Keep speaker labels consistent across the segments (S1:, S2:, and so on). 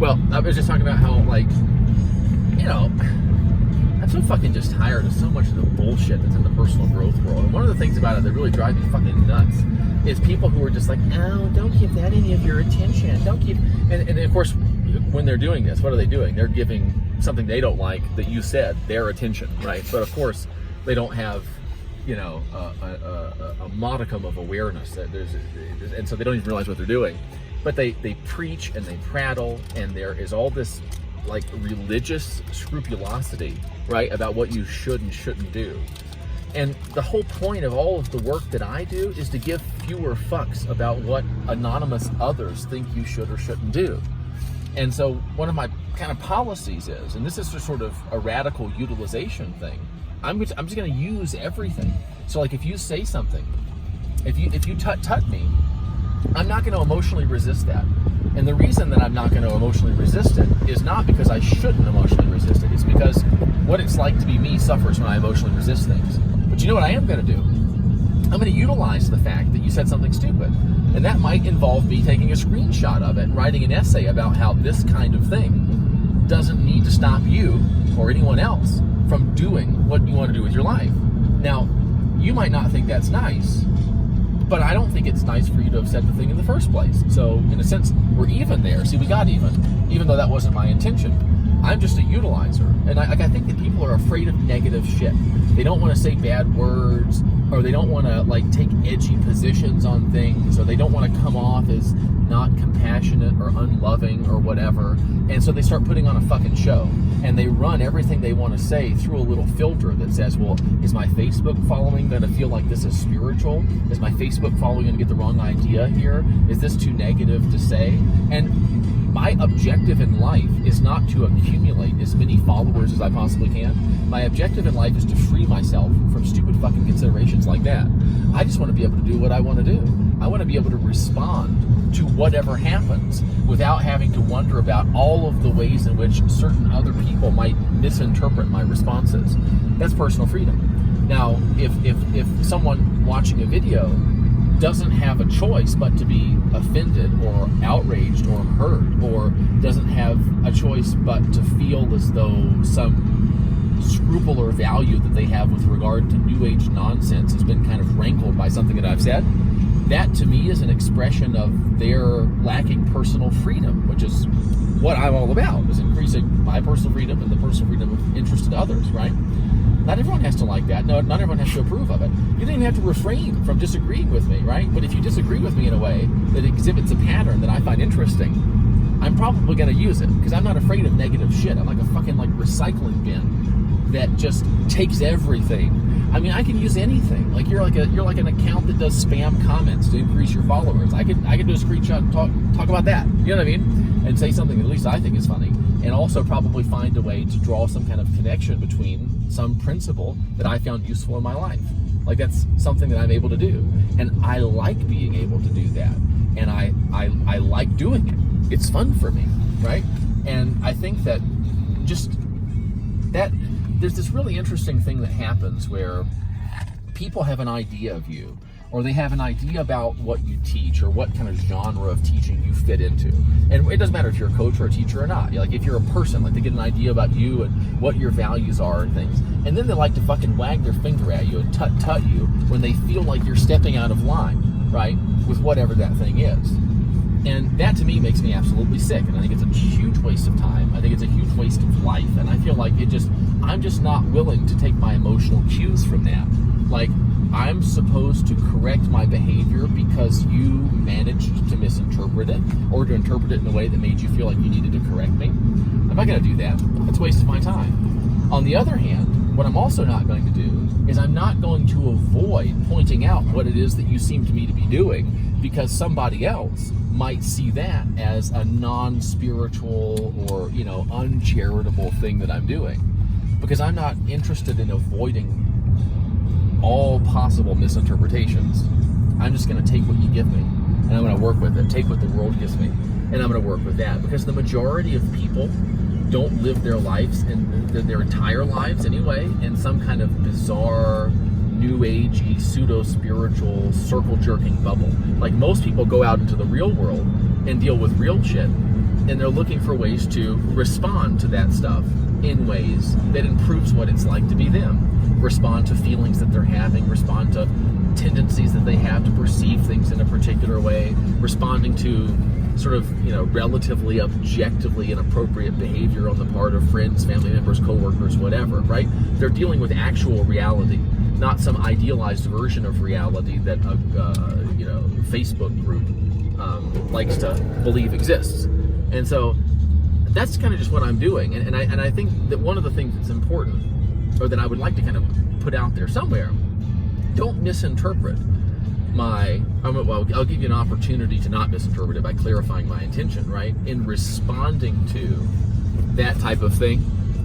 S1: Well, I was just talking about how, like, you know, I'm so fucking just tired of so much of the bullshit that's in the personal growth world. And one of the things about it that really drives me fucking nuts is people who are just like, oh, don't give that any of your attention. Don't give... And of course, when they're doing this, what are they doing? They're giving something they don't like that you said their attention, right? But of course, they don't have, you know, a modicum of awareness. And so they don't even realize what they're doing. But they preach and they prattle, and there is all this like religious scrupulosity, right, about what you should and shouldn't do. And the whole point of all of the work that I do is to give fewer fucks about what anonymous others think you should or shouldn't do. And so one of my kind of policies is, and this is just sort of a radical utilization thing, I'm just going to use everything. So like if you say something, if you tut me, I'm not going to emotionally resist that. And the reason that I'm not going to emotionally resist it is not because I shouldn't emotionally resist it. It's because what it's like to be me suffers when I emotionally resist things. But you know what I am going to do? I'm going to utilize the fact that you said something stupid. And that might involve me taking a screenshot of it and writing an essay about how this kind of thing doesn't need to stop you or anyone else from doing what you want to do with your life. Now, you might not think that's nice, but I don't think it's nice for you to have said the thing in the first place. So, in a sense, we're even there. See, we got even though that wasn't my intention. I'm just a utilizer. And I think that people are afraid of negative shit. They don't want to say bad words, or they don't want to, like, take edgy positions on things, or they don't want to come off as not compassionate or unloving or whatever. And so they start putting on a fucking show. And they run everything they want to say through a little filter that says, well, is my Facebook following going to feel like this is spiritual? Is my Facebook following going to get the wrong idea here? Is this too negative to say? And my objective in life is not to accumulate as many followers as I possibly can. My objective in life is to free myself from stupid fucking considerations like that. I just want to be able to do what I want to do. I want to be able to respond to whatever happens without having to wonder about all of the ways in which certain other people might misinterpret my responses. That's personal freedom. Now, if someone watching a video doesn't have a choice but to be offended or outraged or hurt, or doesn't have a choice but to feel as though some scruple or value that they have with regard to New Age nonsense has been kind of rankled by something that I've said, that to me is an expression of their lacking personal freedom, which is what I'm all about, is increasing my personal freedom and the personal freedom of interested others, right? Not everyone has to like that. No, not everyone has to approve of it. You don't even have to refrain from disagreeing with me, right? But if you disagree with me in a way that exhibits a pattern that I find interesting, I'm probably going to use it, because I'm not afraid of negative shit. I'm like a fucking recycling bin that just takes everything. I mean, I can use anything. Like you're like an account that does spam comments to increase your followers. I could do a screenshot and talk about that. You know what I mean? And say something at least I think is funny, and also probably find a way to draw some kind of connection between some principle that I found useful in my life. Like that's something that I'm able to do, and I like being able to do that, and I like doing it. It's fun for me, right? And I think that just that there's this really interesting thing that happens where people have an idea of you, or they have an idea about what you teach, or what kind of genre of teaching you fit into. And it doesn't matter if you're a coach or a teacher or not. Like if you're a person, like they get an idea about you and what your values are and things. And then they like to fucking wag their finger at you and tut you when they feel like you're stepping out of line, right? With whatever that thing is. And that to me makes me absolutely sick. And I think it's a huge waste of time. I think it's a huge waste of life. And I feel like I'm just not willing to take my emotional cues from that. Like, I'm supposed to correct my behavior because you managed to misinterpret it, or to interpret it in a way that made you feel like you needed to correct me. I'm not going to do that. It's a waste of my time. On the other hand, what I'm also not going to do is I'm not going to avoid pointing out what it is that you seem to me to be doing, because somebody else might see that as a non-spiritual or, uncharitable thing that I'm doing. Because I'm not interested in avoiding all possible misinterpretations. I'm just going to take what you give me, and I'm going to work with it. Take what the world gives me, and I'm going to work with that. Because the majority of people don't live their lives, and their entire lives anyway, in some kind of bizarre, new agey, pseudo-spiritual, circle-jerking bubble. Like most people go out into the real world and deal with real shit, and they're looking for ways to respond to that stuff in ways that improves what it's like to be them. Respond to feelings that they're having, respond to tendencies that they have to perceive things in a particular way, responding to sort of, relatively objectively inappropriate behavior on the part of friends, family members, coworkers, whatever, right? They're dealing with actual reality, not some idealized version of reality that a Facebook group likes to believe exists. And so that's kind of just what I'm doing. And I think that one of the things that's important, or that I would like to kind of put out there somewhere, don't misinterpret I'll give you an opportunity to not misinterpret it by clarifying my intention, right? In responding to that type of thing,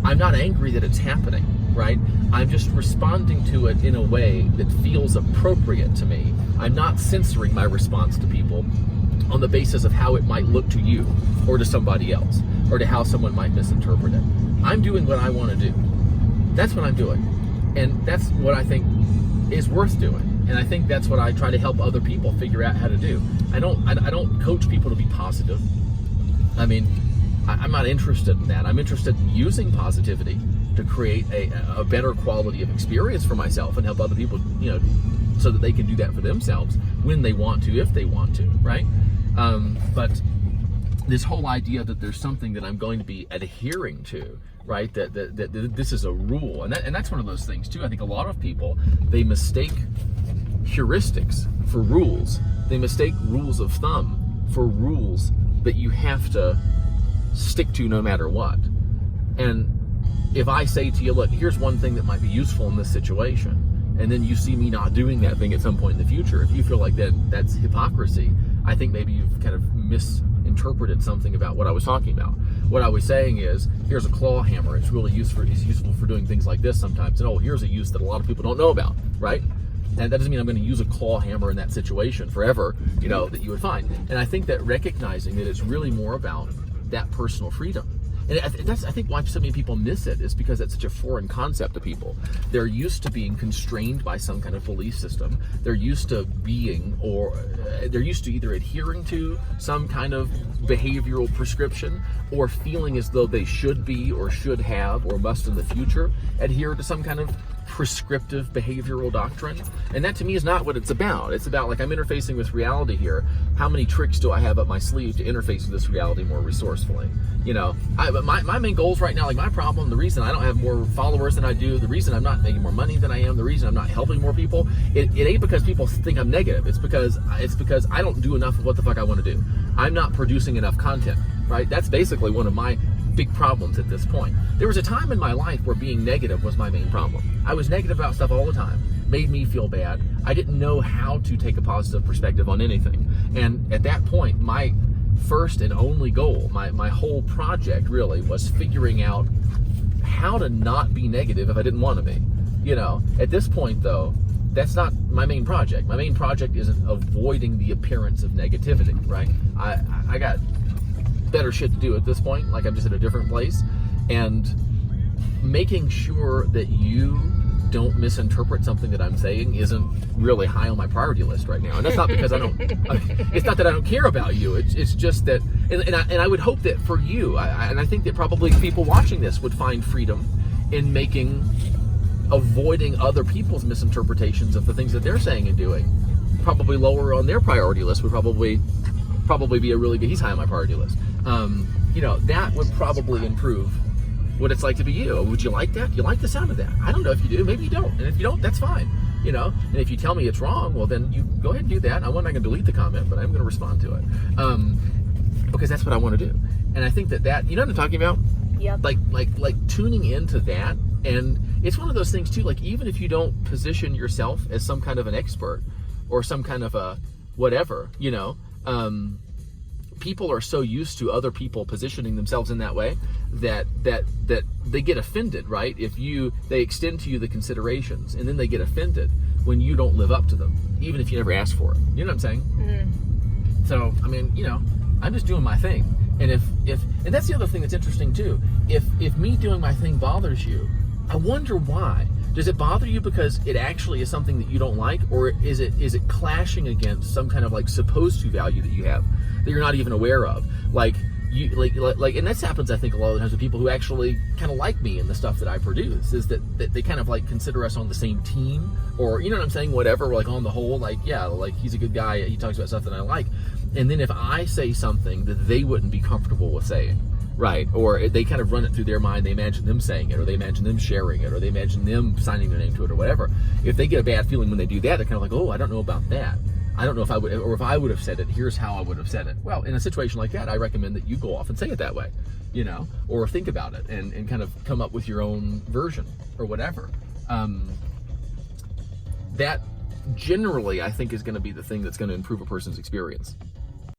S1: I'm not angry that it's happening, right? I'm just responding to it in a way that feels appropriate to me. I'm not censoring my response to people on the basis of how it might look to you or to somebody else or to how someone might misinterpret it. I'm doing what I want to do. That's what I'm doing. And that's what I think is worth doing. And I think that's what I try to help other people figure out how to do. I don't coach people to be positive. I mean, I'm not interested in that. I'm interested in using positivity to create a better quality of experience for myself and help other people, so that they can do that for themselves when they want to, if they want to, right? But this whole idea that there's something that I'm going to be adhering to, right? That this is a rule, and that's one of those things too. I think a lot of people, they mistake heuristics for rules. They mistake rules of thumb for rules that you have to stick to no matter what. And if I say to you, look, here's one thing that might be useful in this situation, and then you see me not doing that thing at some point in the future, if you feel like that's hypocrisy, I think maybe you've kind of misinterpreted something about what I was talking about. What I was saying is, here's a claw hammer. It's really useful for doing things like this sometimes. And here's a use that a lot of people don't know about, right? And that doesn't mean I'm going to use a claw hammer in that situation forever, that you would find. And I think that recognizing that it's really more about that personal freedom. And that's, I think, why so many people miss it, is because it's such a foreign concept to people. They're used to being constrained by some kind of belief system. They're used to they're used to either adhering to some kind of behavioral prescription or feeling as though they should be or should have or must in the future adhere to some kind of prescriptive behavioral doctrine. And that to me is not what it's about. It's about, like, I'm interfacing with reality here. How many tricks do I have up my sleeve to interface with this reality more resourcefully? But my main goals right now, like my problem, the reason I don't have more followers than I do, the reason I'm not making more money than I am, the reason I'm not helping more people, it ain't because people think I'm negative. It's because I don't do enough of what the fuck I want to do. I'm not producing enough content, right? That's basically one of my big problems at this point. There was a time in my life where being negative was my main problem. I was negative about stuff all the time. Made me feel bad. I didn't know how to take a positive perspective on anything. And at that point, my first and only goal, my whole project really, was figuring out how to not be negative if I didn't want to be. At this point though, that's not my main project. My main project isn't avoiding the appearance of negativity, right? I got better shit to do at this point. Like, I'm just at a different place, and making sure that you don't misinterpret something that I'm saying isn't really high on my priority list right now. And that's not because it's not that I don't care about you. It's just that, and I would hope that for you, and I think that probably people watching this would find freedom in avoiding other people's misinterpretations of the things that they're saying and doing probably lower on their priority list. Would probably be a really good, he's high on my priority list. That would probably improve what it's like to be you. Would you like that? Do you like the sound of that? I don't know if you do. Maybe you don't. And if you don't, that's fine. And if you tell me it's wrong, well, then you go ahead and do that. I'm not going to delete the comment, but I'm going to respond to it. Because that's what I want to do. And I think that, you know what I'm talking about?
S2: Yep.
S1: Like tuning into that. And it's one of those things too, like, even if you don't position yourself as some kind of an expert or some kind of a whatever, people are so used to other people positioning themselves in that way that they get offended, right? If they extend to you the considerations, and then they get offended when you don't live up to them, even if you never asked for it. You know what I'm saying?
S2: Mm-hmm.
S1: So, I mean, I'm just doing my thing. And and that's the other thing that's interesting too. If me doing my thing bothers you, I wonder why. Does it bother you because it actually is something that you don't like, or is it clashing against some kind of like supposed to value that you have that you're not even aware of? Like and this happens, I think, a lot of the times with people who actually kind of like me and the stuff that I produce, is that they kind of like consider us on the same team, or, you know what I'm saying, whatever, like on the whole, like, yeah, like he's a good guy, he talks about stuff that I like. And then if I say something that they wouldn't be comfortable with saying, right, or they kind of run it through their mind, they imagine them saying it, or they imagine them sharing it, or they imagine them signing their name to it, or whatever. If they get a bad feeling when they do that, they're kind of like, oh, I don't know about that. I don't know if I would, or if I would have said it, here's how I would have said it. Well, in a situation like that, I recommend that you go off and say it that way, you know, or think about it and kind of come up with your own version or whatever. That generally, I think, is going to be the thing that's going to improve a person's experience.